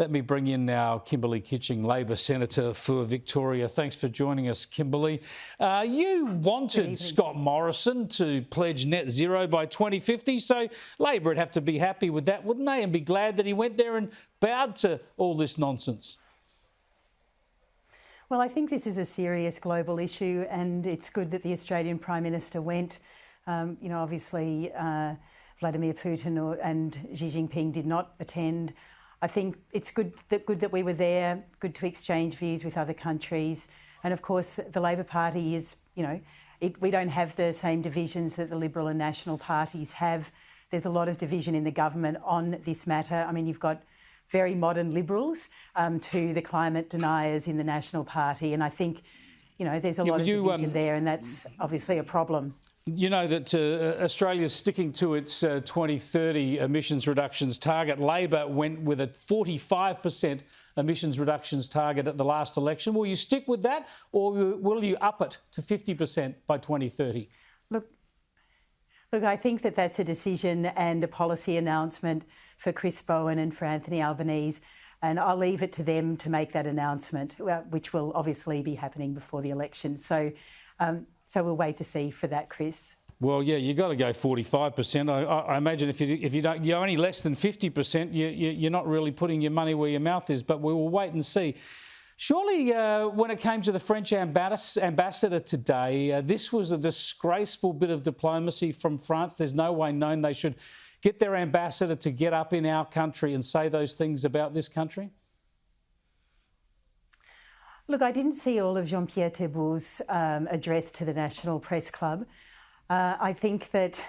Let me bring in now Kimberly Kitching, Labor Senator for Victoria. Thanks for joining us, Kimberly. You wanted Scott Morrison to pledge net zero by 2050, so Labor would have to be happy with that, wouldn't they? And be glad that he went there and bowed to all this nonsense. Well, I think this is a serious global issue, and it's good that the Australian Prime Minister went. Obviously, Vladimir Putin and Xi Jinping did not attend. I think it's good that we were there, good to exchange views with other countries. And of course, the Labor Party is, we don't have the same divisions that the Liberal and National parties have. There's a lot of division in the government on this matter. I mean, you've got very modern Liberals to the climate deniers in the National Party. And I think, there's a lot of division there, and that's obviously a problem. You know that Australia's sticking to its 2030 emissions reductions target. Labor went with a 45% emissions reductions target at the last election. Will you stick with that, or will you up it to 50% by 2030? Look, I think that that's a decision and a policy announcement for Chris Bowen and for Anthony Albanese, and I'll leave it to them to make that announcement, which will obviously be happening before the election. So we'll wait to see for that, Chris. Well, yeah, you've got to go 45%. I imagine if you're only less than 50%, you're not really putting your money where your mouth is. But we will wait and see. Surely, when it came to the French ambassador today, this was a disgraceful bit of diplomacy from France. There's no way known they should get their ambassador to get up in our country and say those things about this country. Look, I didn't see all of Jean-Pierre Thébault's address to the National Press Club. I think that,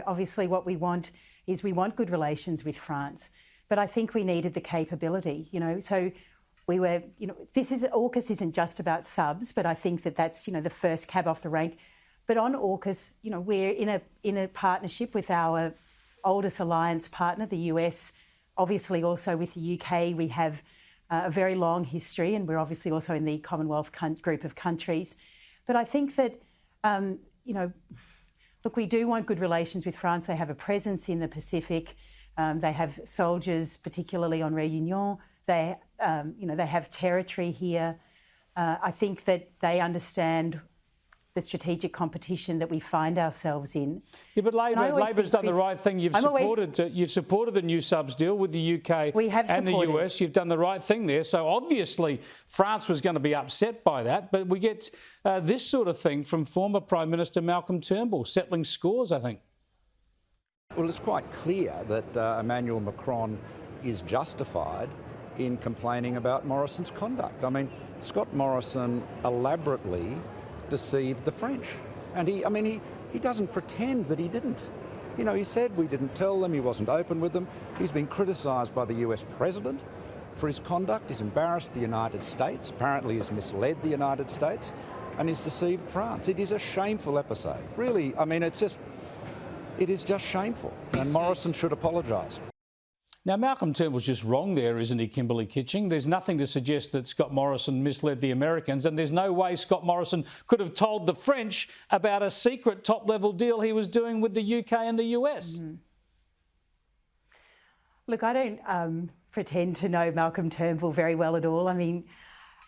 obviously what we want is good relations with France, but I think we needed the capability, so we were, AUKUS isn't just about subs, but I think that that's, the first cab off the rank. But on AUKUS, we're in a partnership with our oldest alliance partner, the US, obviously also with the UK. We have a very long history, and we're obviously also in the Commonwealth group of countries. But I think that, look, we do want good relations with France. They have a presence in the Pacific. They have soldiers, particularly on Réunion. They have territory here. I think that they understand the strategic competition that we find ourselves in. Yeah, but Labor's done the right thing. You've supported the new subs deal with the UK and the US. You've done the right thing there. So obviously France was going to be upset by that. But we get this sort of thing from former Prime Minister Malcolm Turnbull, settling scores, I think. Well, it's quite clear that Emmanuel Macron is justified in complaining about Morrison's conduct. I mean, Scott Morrison elaborately deceived the French. And he doesn't pretend that he didn't. He said we didn't tell them, he wasn't open with them. He's been criticised by the US president for his conduct. He's embarrassed the United States, apparently has misled the United States, and he's deceived France. It is a shameful episode. Really, it is just shameful, and Morrison should apologise. Now, Malcolm Turnbull's just wrong there, isn't he, Kimberly Kitching? There's nothing to suggest that Scott Morrison misled the Americans, and there's no way Scott Morrison could have told the French about a secret top-level deal he was doing with the UK and the US. Mm-hmm. Look, I don't pretend to know Malcolm Turnbull very well at all. I mean,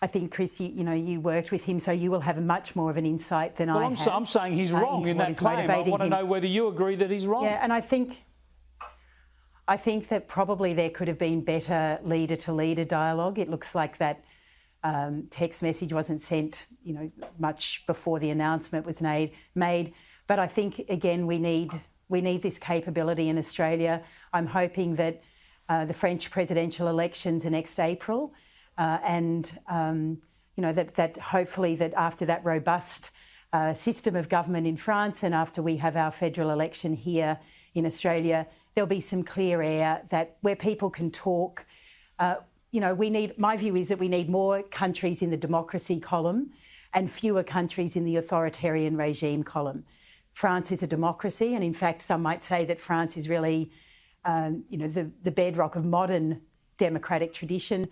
I think, Chris, you worked with him, so you will have much more of an insight than I have. I'm saying he's wrong in that claim. I want to know whether you agree that he's wrong. Yeah, and I think that probably there could have been better leader-to-leader dialogue. It looks like that text message wasn't sent, much before the announcement was made. But I think, again, we need this capability in Australia. I'm hoping that the French presidential elections are next April, and that hopefully that after that robust system of government in France, and after we have our federal election here in Australia, there'll be some clear air where people can talk. My view is that we need more countries in the democracy column and fewer countries in the authoritarian regime column. France is a democracy, and in fact, some might say that France is really, the bedrock of modern democratic tradition.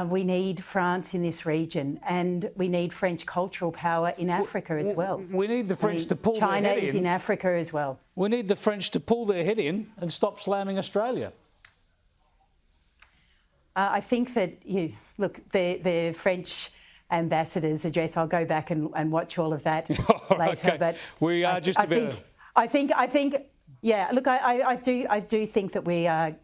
We need France in this region, and we need French cultural power in Africa as well. We need the French to pull their head in. China is in Africa as well. We need the French to pull their head in and stop slamming Australia. I think that, the French ambassador's address, I'll go back and watch all of that later. Okay. But we are just about... I think, yeah, look, I do think that we are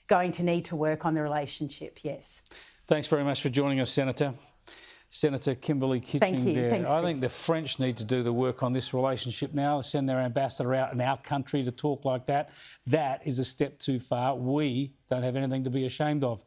going to need to work on the relationship, yes. Thanks very much for joining us, Senator. Senator Kimberly Kitching. Thank you. There. Thanks, I Chris. think the French need to do the work on this relationship now, send their ambassador out in our country to talk like that. That is a step too far. We don't have anything to be ashamed of.